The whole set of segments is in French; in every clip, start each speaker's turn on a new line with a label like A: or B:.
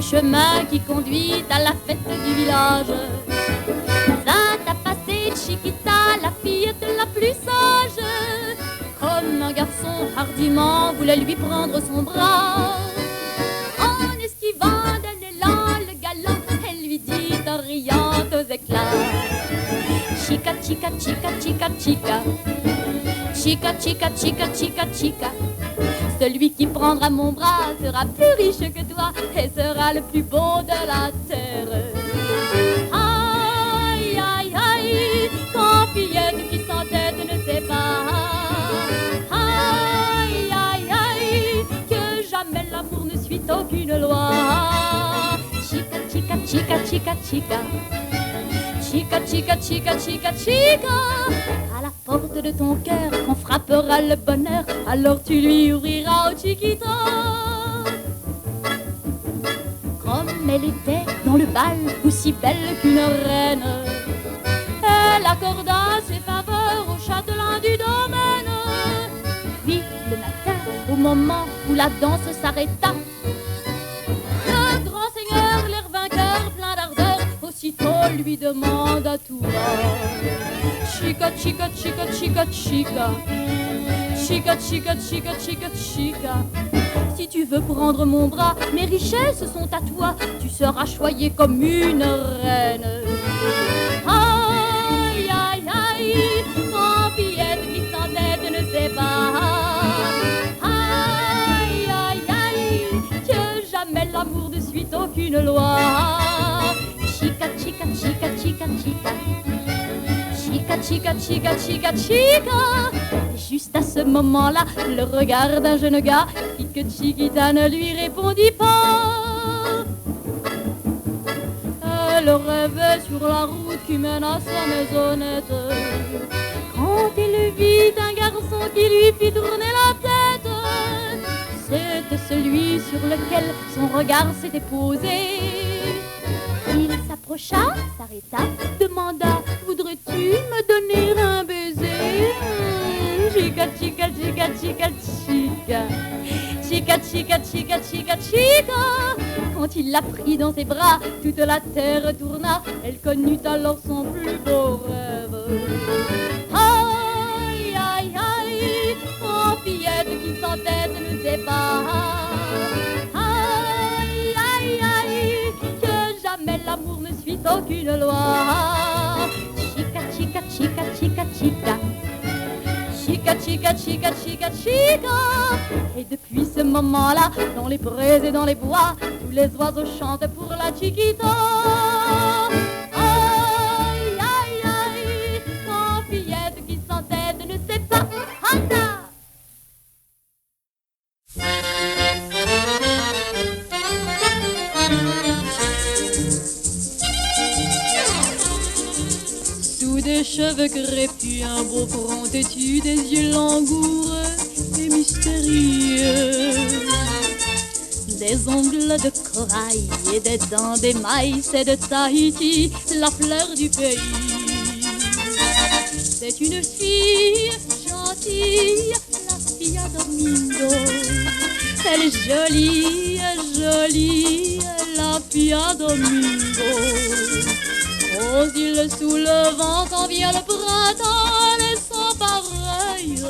A: chemin qui conduit à la fête du village. Ça t'a passé, Chiquita, la fillette la plus sage. Comme un garçon hardiment voulait lui prendre son bras. En esquivant d'un élan le galant, elle lui dit en riant aux éclats: Chica, chica, chica, chica, chica. Chica, chica, chica, chica, chica. Celui qui prendra mon bras sera plus riche que toi et sera le plus beau de la terre. Aïe, aïe, aïe, quand fillette qui s'entête ne sait pas. Aïe, aïe, aïe, que jamais l'amour ne suit aucune loi. Chica, chica, chica, chica, chica. Chica, chica, chica, chica, chica. À la porte de ton cœur, quand frappera le bonheur, alors tu lui ouvriras au Chiquita. Comme elle était dans le bal, aussi belle qu'une reine, elle accorda ses faveurs au châtelain du domaine. Puis le matin, au moment où la danse s'arrêta, le grand seigneur, l'air vainqueur, plein d'ardeur, aussitôt lui demande à tout va: Chica, chica, chica, chica, chica. Chica, chica, chica, chica, chica. Si tu veux prendre mon bras, mes richesses sont à toi. Tu seras choyée comme une reine. Aïe, aïe, aïe, quand fillette qui s'entête ne sait pas. Aïe, aïe, aïe, que jamais l'amour ne suit aucune loi. Chica, chica, chica, chica, chica. Chica, chica, chica, chica, chica. Juste à ce moment-là, le regard d'un jeune gars fit que Chiquita ne lui répondit pas. Elle rêvait sur la route qui mène à sa maisonnette, quand elle vit un garçon qui lui fit tourner la tête. C'était celui sur lequel son regard s'était posé. Il s'approcha, s'arrêta, demanda: Voudrais-tu me donner un baiser? Chica, chica, chica, chica, chica. Chica, chica, chica, chica, chica. Quand il la prit dans ses bras, toute la terre tourna. Elle connut alors son plus beau rêve. Aïe, aïe, aïe, oh fillette qui s'entête ne sait pas. Aïe, aïe, aïe, que jamais l'amour ne suit aucune loi. Chica, chica, chica, chica, chica. Chica, chica, chica, chica, chica. Et depuis ce moment-là, dans les prés et dans les bois, tous les oiseaux chantent pour la Chiquita. Aïe, aïe, aïe, quand fillette qui s'entête ne sait pas. Anda! Sous des cheveux crépus, un beau front têtu, des yeux langoureux et mystérieux, des ongles de corail et des dents d'émail, c'est de Tahiti, la fleur du pays. C'est une fille gentille, la fille à Domingo. Elle est jolie, jolie, la fille à Domingo. Aux îles sous le vent, quand vient le printemps, elle est sans pareille.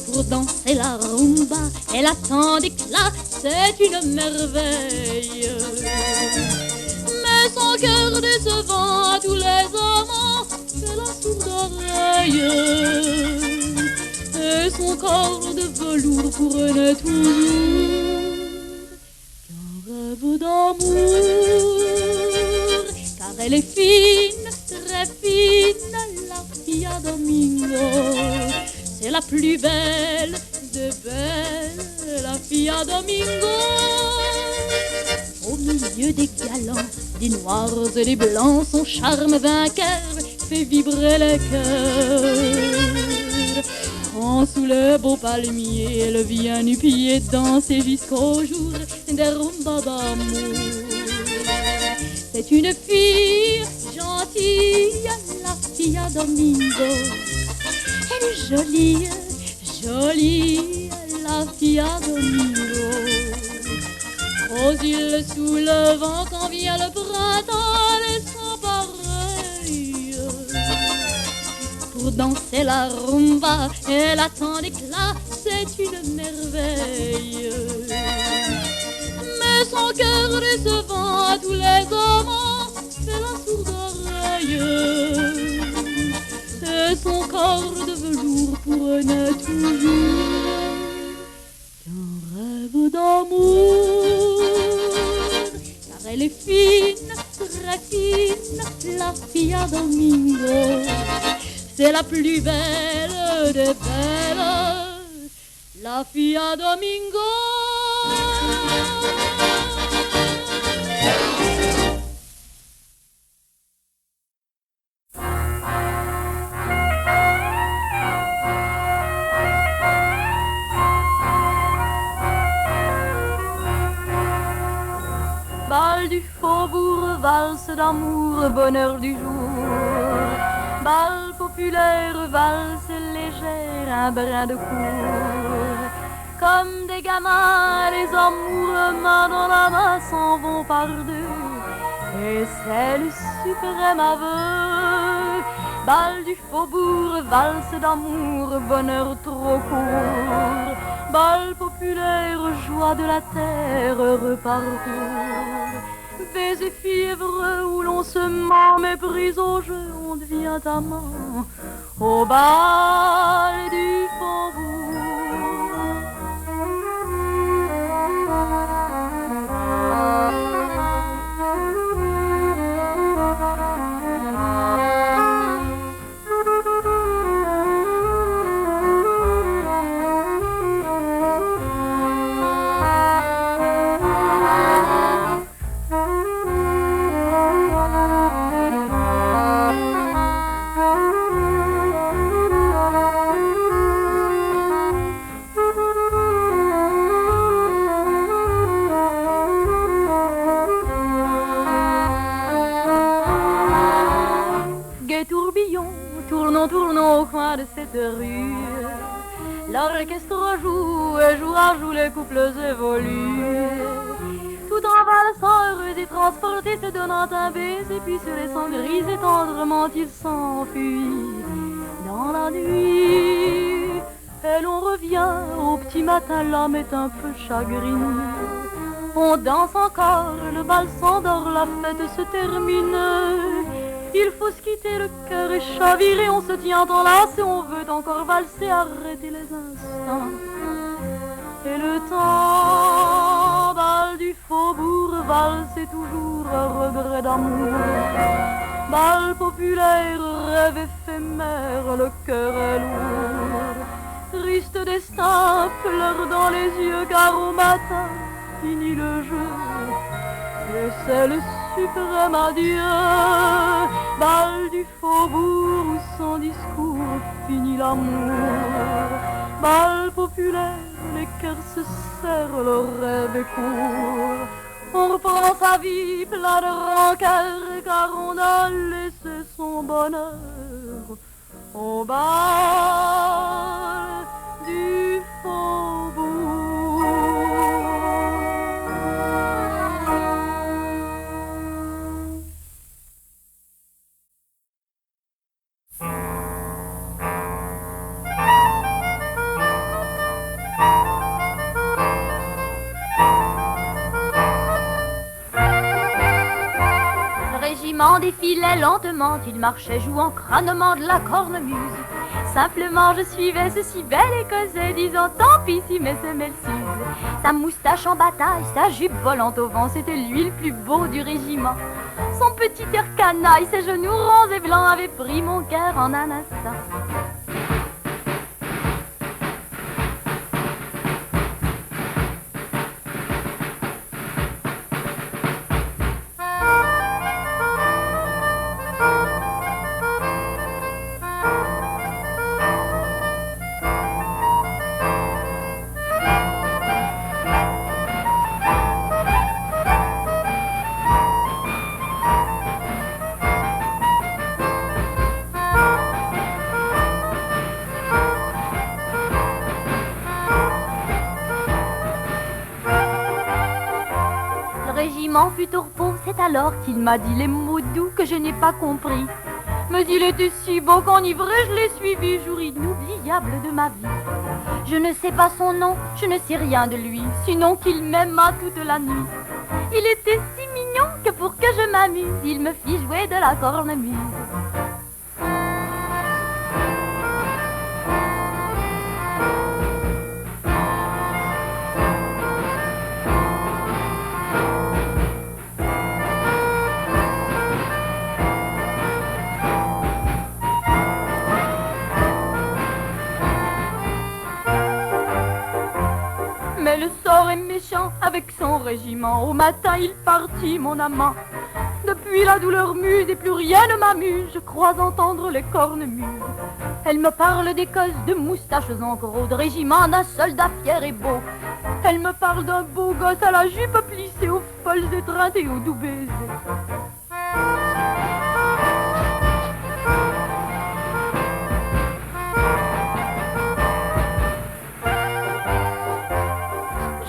A: Pour danser la rumba, elle a tant d'éclat, c'est une merveille. Mais son cœur décevant à tous les amants, c'est la sourde oreille. Et son corps de velours pour ne toujours qu'un rêve d'amour. Car elle est fine, très fine, la fille à Domingo. C'est la plus belle de belles, la fille à Domingo. Au milieu des galants, des noirs et des blancs, son charme vainqueur fait vibrer les cœurs. Quand sous le beau palmier, elle vient nu pied danser jusqu'au jour des rumbas d'amour. C'est une fille gentille, la fille à Domingo. Elle est jolie, jolie, la fille à Domingo. Aux îles sous le vent quand vient le printemps, les sans pareil. Pour danser la rumba, elle a tant d'éclat, c'est une merveille. Mais son cœur décevant à tous les amants fait la sourde oreille. Et son corps de velours couronne toujours qu'un rêve d'amour. Car elle est fine, très fine, la fille Domingo. C'est la plus belle des belles, la fille Domingo. Bal du faubourg, valse d'amour, bonheur du jour. Bal populaire, valse légère, un brin de cour. Comme des gamins, les amoureux main dans la main s'en vont par deux. Et c'est le suprême aveu. Bal du faubourg, valse d'amour, bonheur trop court. Bal populaire, joie de la terre, heureux parcours. Baiser fiévreux où l'on se ment, méprise au jeu, on devient amant. Au bal du faubourg. Tournons au coin de cette rue. L'orchestre joue et jour à jour les couples évoluent. Tout en valsant heureux et transportés, se donnant un baiser, puis se laissant grises et tendrement ils s'enfuient dans la nuit. Et l'on revient au petit matin, l'âme est un peu chagrine. On danse encore, le bal s'endort, la fête se termine. Il faut se quitter, le cœur est chaviré, on se tient enlacé, on veut encore valser, arrêter les instants. Et le temps, bal du faubourg, valse toujours un regret d'amour. Bal populaire, rêve éphémère, le cœur est lourd. Triste destin, pleure dans les yeux, car au matin, finit le jeu. Et c'est le suprême adieu. Bal du faubourg où sans discours finit l'amour. Bal populaire, les cœurs se serrent, le rêve est court. On reprend sa vie plein de rancœur, car on a laissé son bonheur au bal du faubourg.
B: Défilait lentement, il marchait jouant crânement de la cornemuse. Simplement je suivais ce si bel et causait, disant tant pis si mais c'est Melsuse. Sa moustache en bataille, sa jupe volante au vent, c'était lui le plus beau du régiment. Son petit air canaille, ses genoux ronds et blancs avaient pris mon cœur en un instant. en fut au repos, c'est alors qu'il m'a dit les mots doux que je n'ai pas compris. Mais il était si beau qu'enivré, je l'ai suivi, jour inoubliable de ma vie. Je ne sais pas son nom, je ne sais rien de lui, sinon qu'il m'aima toute la nuit. Il était si mignon que pour que je m'amuse, il me fit jouer de la cornemuse. Mais le sort est méchant avec son régiment. Au matin il partit mon amant. Depuis la douleur muse et plus rien ne m'amuse. Je crois entendre les cornemuses. Elle me parle d'écosses, de moustaches en gros, de régiment d'un soldat fier et beau. Elle me parle d'un beau gosse à la jupe plissée, aux folles étreintes et aux doux baisers.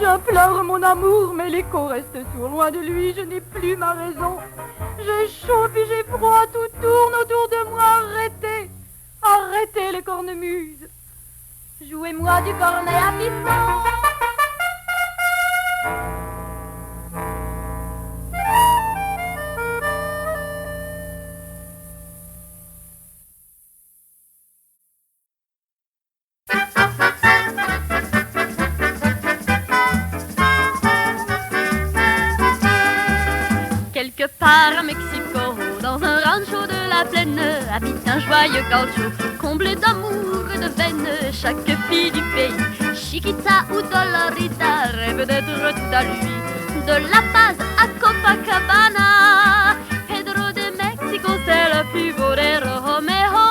B: J'implore mon amour, mais l'écho reste sourd. Loin de lui, je n'ai plus ma raison. J'ai chaud puis j'ai froid, tout tourne autour de moi. Arrêtez, arrêtez les cornemuses. Jouez-moi du cornet à piston.
A: Quelque part à Mexico, dans un rancho de la plaine, habite un joyeux gaucho, comblé d'amour et de veine. Chaque fille du pays, Chiquita ou Dolorita, rêve d'être tout à lui. De La Paz à Copacabana, Pedro de Mexico, c'est le plus beau des Romeo.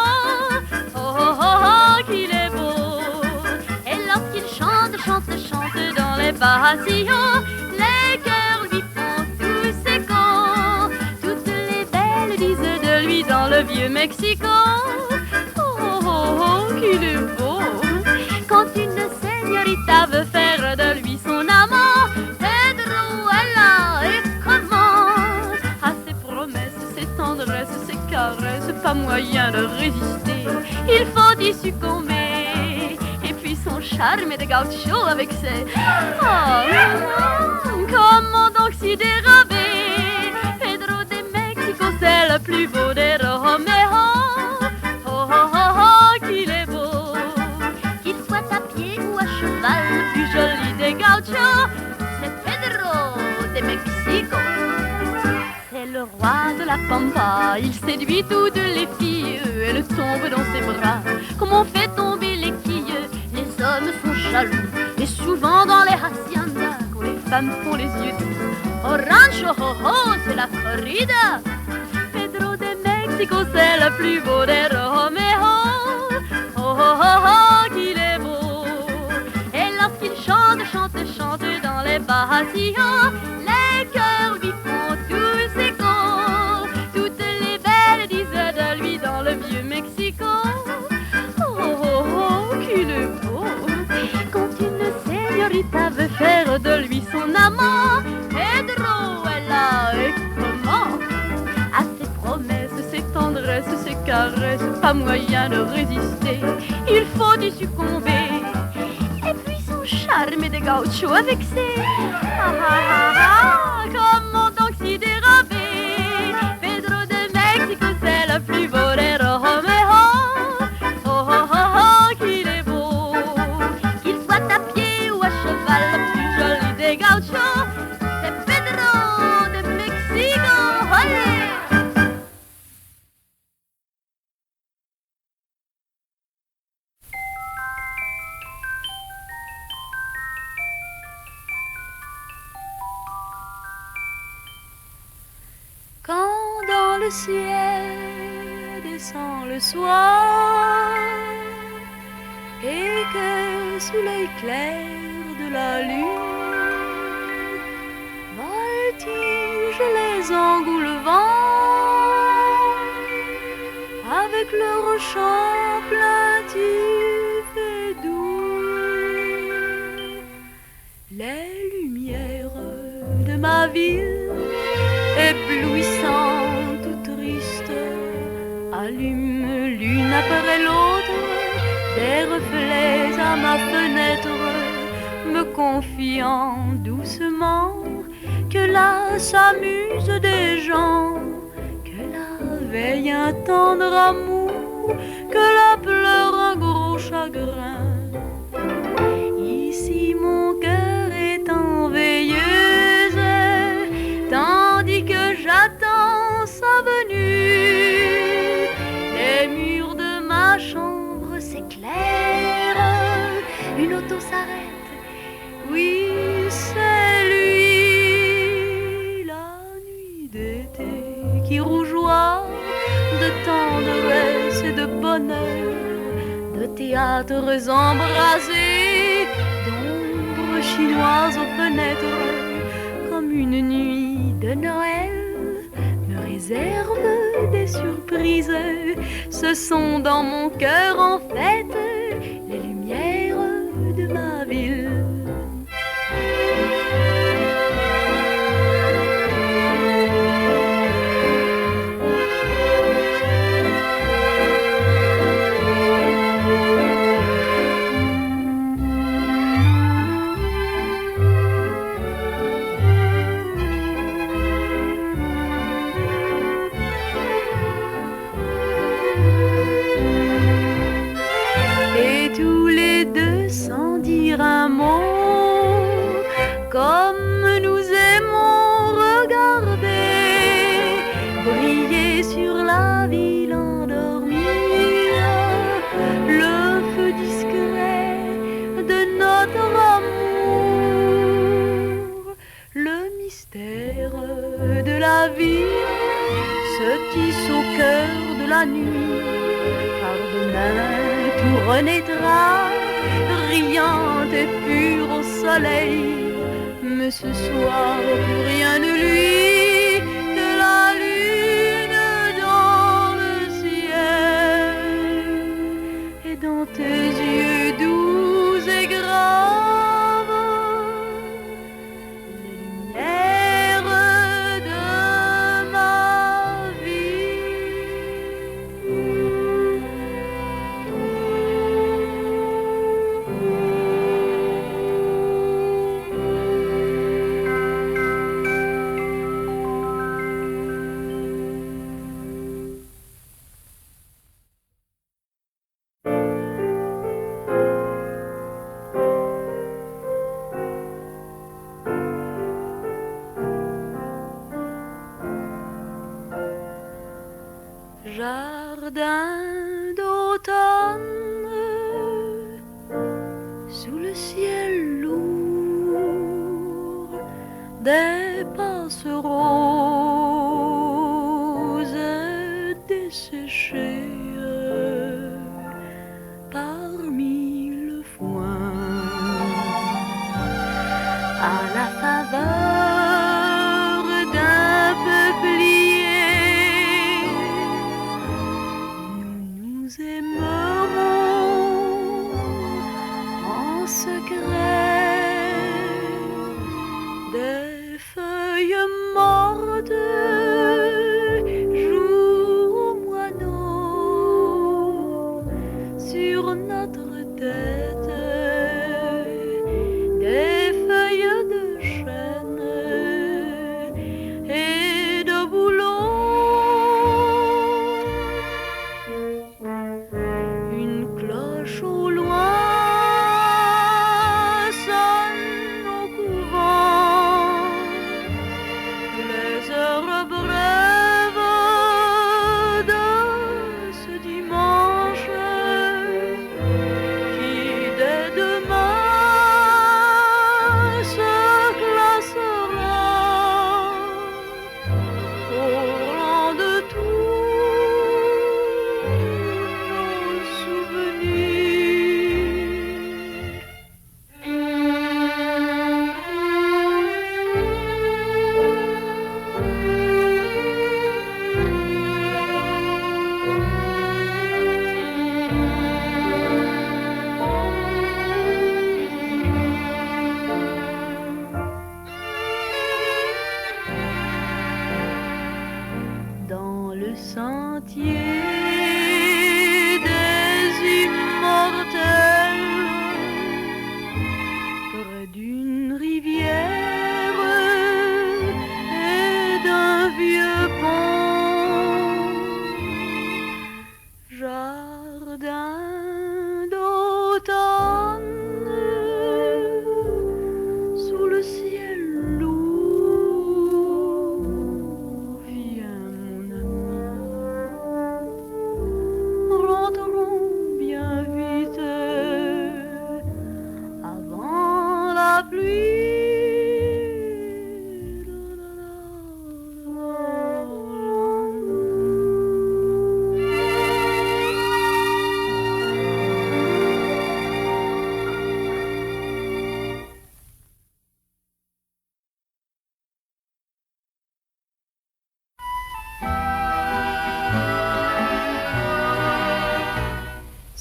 A: Oh oh oh oh, qu'il est beau. Et lorsqu'il chante, chante, chante dans les pavillons, les cœurs lui font tous ses cons. Toutes les belles disent de lui dans le vieux Mexico. Oh oh oh, oh qu'il est beau. Quand une señorita veut faire de lui son amant, Pedro, elle a et comment? À ses promesses, ses tendresses, ses caresses, pas moyen de résister. Il faut y succomber. Et puis son charme est de gaucho avec ses... Oh, comment donc s'y dérober? Pedro de Mexico, c'est le plus beau des Romeo. Oh oh oh oh, qu'il est beau. Qu'il soit à pied ou à cheval, le plus joli des gauchos, c'est Pedro de Mexico. C'est le roi de la pampa, il séduit toutes les filles. Elles tombent dans ses bras, comme on fait tomber les quilles. Les hommes sont jaloux, et souvent dans les haciendas, quand les femmes font les yeux doux. Au rancho, oh oh, c'est la corrida. Pedro de Mexico, c'est le plus beau des Romeo. Oh oh oh oh, qu'il est beau. Et lorsqu'il chante, chante, chante dans les pavillons, les cœurs lui font tous ses cons. Toutes les belles disent de lui dans le vieux Mexico. Oh oh oh, qu'il est beau. Quand une señorita veut faire de lui son amant, Pedro, elle a et comment? À ses promesses, ses tendresses, ses caresses, pas moyen de résister. Il faut y succomber. Et puis son charme est de gaucho avec ses... Ah ah ah ah, comment donc s'y dérober? Pedro de Mexico, c'est le plus beau des Romeo. Oh oh oh oh, qu'il est beau. Qu'il soit à pied ou à cheval, le plus joli des gauchos, c'est Pedro de Mexico. Allez! Quand dans le ciel descend le soir et que sous l'éclair de la lune voltigent les angoulevents avec leur chant plaintif et doux, les lumières de ma ville
B: des reflets à ma fenêtre, me confiant doucement que là s'amusent des gens, que là veille un tendre amour, que là pleure un gros chagrin. Ici mon cœur est en veilleuse, tandis que j'attends sa venue. Les murs de ma chambre s'éclairent, une auto s'arrête, oui c'est lui. La nuit d'été qui rougeoie de tendresse et de bonheur, de théâtres embrasés, d'ombres chinoises aux fenêtres, comme une nuit de Noël, me réserve des surprises. Ce sont dans mon cœur en fait les lumières de ma ville. Un mot, comme nous aimons regarder briller sur la ville endormie le feu discret de notre amour. Le mystère de la vie se tisse au cœur de la nuit, car demain tout renaîtra, riante et pure au soleil, mais ce soir plus rien ne lui que la lune dans le ciel. Et dans tes yeux doux et graves, les lumières de ma vie. Jardin d'automne, sous le ciel lourd, des passeroses desséchées parmi le foin, à la faveur d'un peuplier. Nous aimerons en secret des feuilles mortes, jour au moineau, sur notre tête, des feuilles de chêne et de bouleau. Au loin sonne au couvent les heures brèves de ce dimanche qui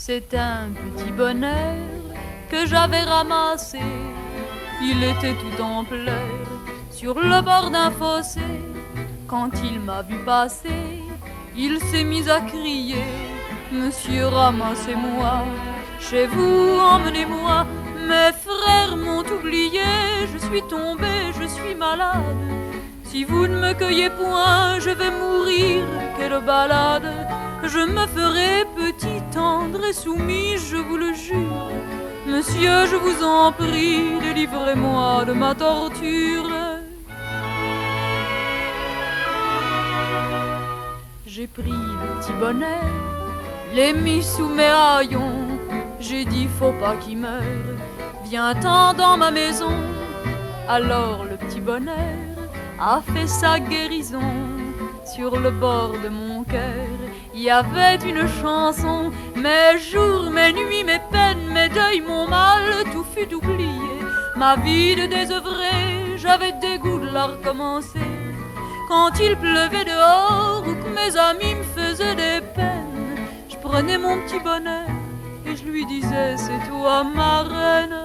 A: C'est un petit bonheur que j'avais ramassé. Il était tout en pleurs sur le bord d'un fossé. Quand il m'a vu passer, il s'est mis à crier: Monsieur, ramassez-moi, chez vous, emmenez-moi. Mes frères m'ont oublié, je suis tombé, je suis malade. Si vous ne me cueillez point, je vais mourir, quelle balade. Je me ferai petit, tendre et soumis, je vous le jure. Monsieur, je vous en prie, délivrez-moi de ma torture. J'ai pris le petit bonnet, l'ai mis sous mes haillons. J'ai dit faut pas qu'il meure, viens-t'en dans ma maison. Alors le petit bonheur a fait sa guérison. Sur le bord de mon cœur, il y avait une chanson. Mes jours, mes nuits, mes peines, mes deuils, mon mal, tout fut oublié. Ma vie de désœuvrée, j'avais dégoût de la recommencer. Quand il pleuvait dehors ou que mes amis me faisaient des peines, je prenais mon petit bonheur et je lui disais c'est toi ma reine.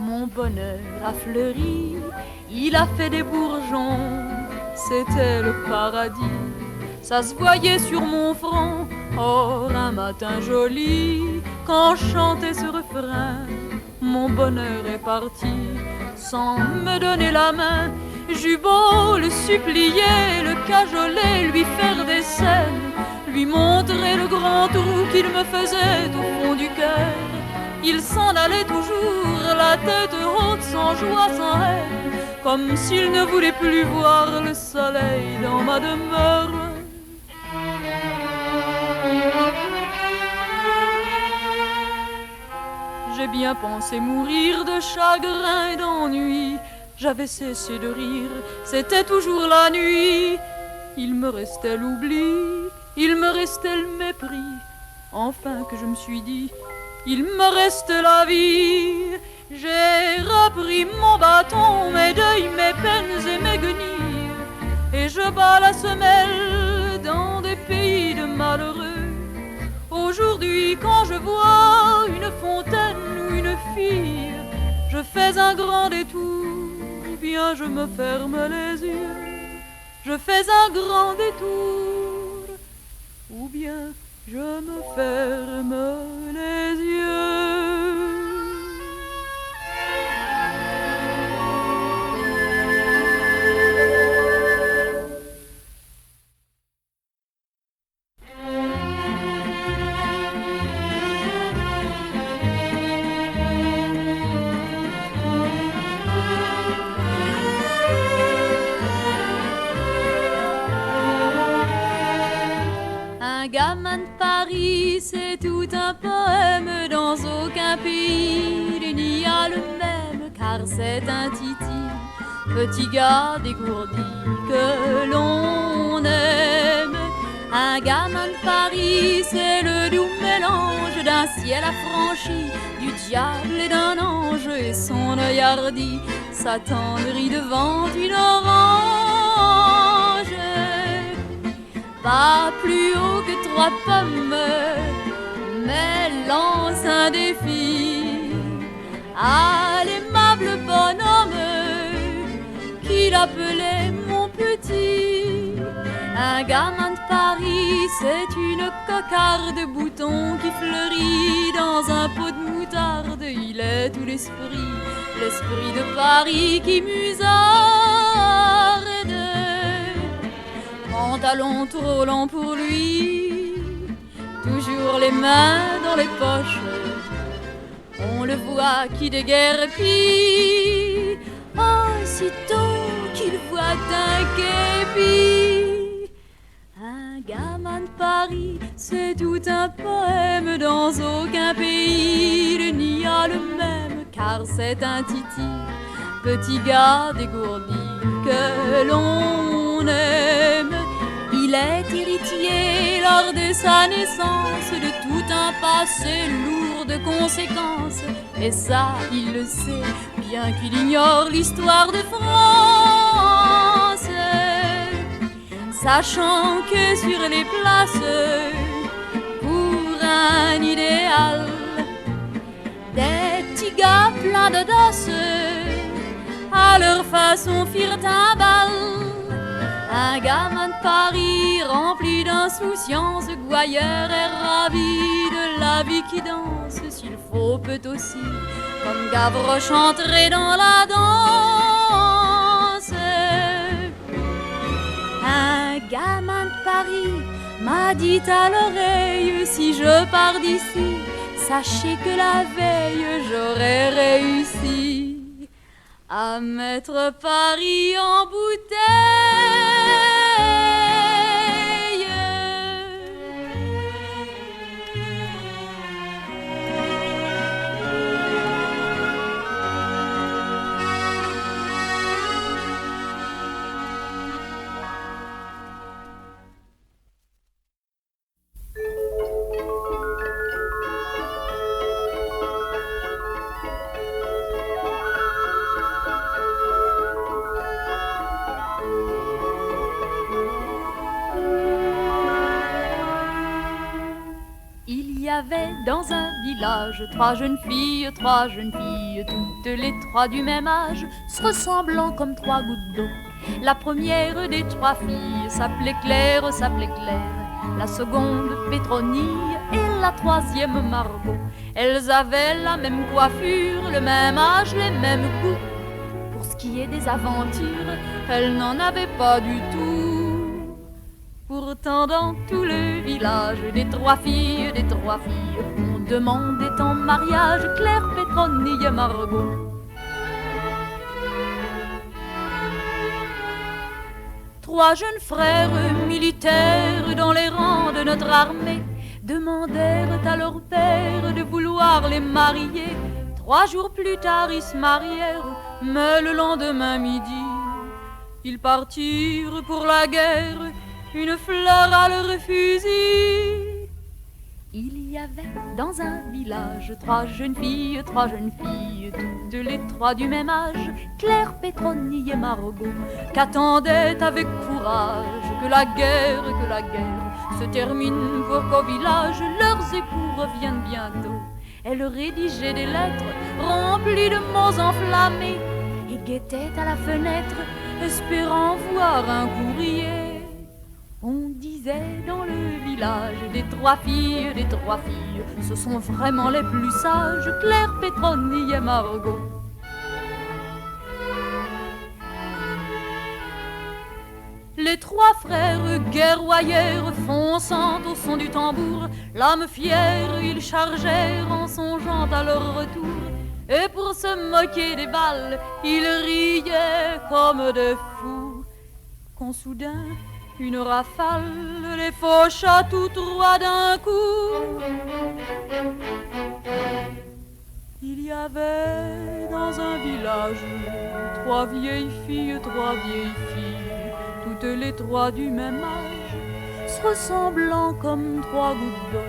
A: Mon bonheur a fleuri, il a fait des bourgeons, c'était le paradis, ça se voyait sur mon front. Or un matin joli, quand je chantais ce refrain, mon bonheur est parti sans me donner la main. J'eus beau le supplier, le cajoler, lui faire des scènes, lui montrer le grand trou qu'il me faisait au fond du cœur. Il s'en allait toujours, la tête haute, sans joie, sans haine, comme s'il ne voulait plus voir le soleil dans ma demeure. J'ai bien pensé mourir de chagrin et d'ennui. J'avais cessé de rire, c'était toujours la nuit. Il me restait l'oubli, il me restait le mépris. Enfin que je me suis dit, il me reste la vie. J'ai repris mon bâton, mes deuils, mes peines et mes guenilles, et je bats la semelle dans des pays de malheureux. Aujourd'hui, quand je vois une fontaine ou une fille, je fais un grand détour, ou bien je me ferme les yeux. Je fais un grand détour, ou bien je me ferme les yeux. Un gamin de Paris, c'est tout un poème. Dans aucun pays il n'y a le même, car c'est un titi, petit gars dégourdi que l'on aime. Un gamin de Paris, c'est le doux mélange d'un ciel affranchi, du diable et d'un ange, et son œil hardi s'attendrit devant une orange. Pas plus haut que 3 pommes, mais lance un défi à l'aimable bonhomme qu'il appelait mon petit. Un gamin de Paris, c'est une cocarde bouton qui fleurit dans un pot de moutarde. Il est tout l'esprit, l'esprit de Paris qui musarde. Pantalon trop lent pour lui, toujours les mains dans les poches, on le voit qui déguerpit, aussitôt qu'il voit un képi. Un gamin de Paris, c'est tout un poème. Dans aucun pays il n'y a le même, car c'est un titi, petit gars dégourdi que l'on aime. Il est héritier lors de sa naissance de tout un passé lourd de conséquences, et ça il le sait, bien qu'il ignore l'histoire de France. sachant que sur les places, pour un idéal, des petits gars pleins d'audace, à leur façon firent un bal. Un gamin de Paris rempli d'insouciance, gouailleur et ravi de la vie qui danse. S'il faut, peut aussi, comme Gavroche, entrer dans la danse. Un gamin de Paris m'a dit à l'oreille, si je pars d'ici, sachez que la veille j'aurais réussi à mettre Paris en bouteille. Il y avait dans un village trois jeunes filles, toutes les trois du même âge, se ressemblant comme trois gouttes d'eau. La première des trois filles s'appelait Claire, la seconde Pétronille et la troisième Margot. Elles avaient la même coiffure, le même âge, les mêmes goûts. Pour ce qui est des aventures, elles n'en avaient pas du tout. Pourtant dans tout le village, des trois filles, on demandait en mariage Claire, Pétronille et Margot. Trois jeunes frères militaires dans les rangs de notre armée demandèrent à leur père de vouloir les marier. 3 jours plus tard ils se marièrent, mais le lendemain midi ils partirent pour la guerre, une fleur à leur fusil. Il y avait dans un village trois jeunes filles, toutes les trois du même âge, Claire, Pétronille et Margot, qu'attendaient avec courage que la guerre se termine pour qu'au village leurs époux reviennent bientôt. Elles rédigeaient des lettres remplies de mots enflammés et guettaient à la fenêtre, espérant voir un courrier. On disait dans le village des trois filles, ce sont vraiment les plus sages, Claire, Pétronille et Margot. Les trois frères guerroyèrent, fonçant au son du tambour, l'âme fière, ils chargèrent en songeant à leur retour. Et pour se moquer des balles, ils riaient comme des fous, quand soudain une rafale les faucha tous trois d'un coup. Il y avait dans un village trois vieilles filles, toutes les trois du même âge, se ressemblant comme 3 gouttes d'eau.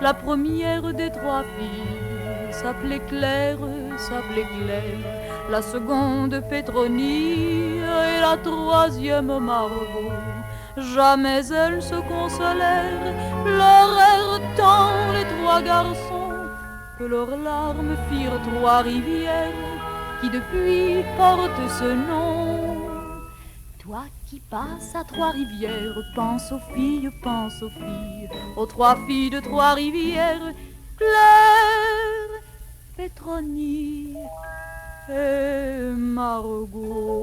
A: La première des trois filles s'appelait Claire, la seconde Pétronille et la troisième Margot. Jamais elles se consolèrent, pleurèrent tant les 3 garçons, que leurs larmes firent 3 rivières qui depuis portent ce nom. Toi qui passes à 3 rivières, pense aux filles, aux 3 filles de 3 rivières, Claire, Pétronille et Margot.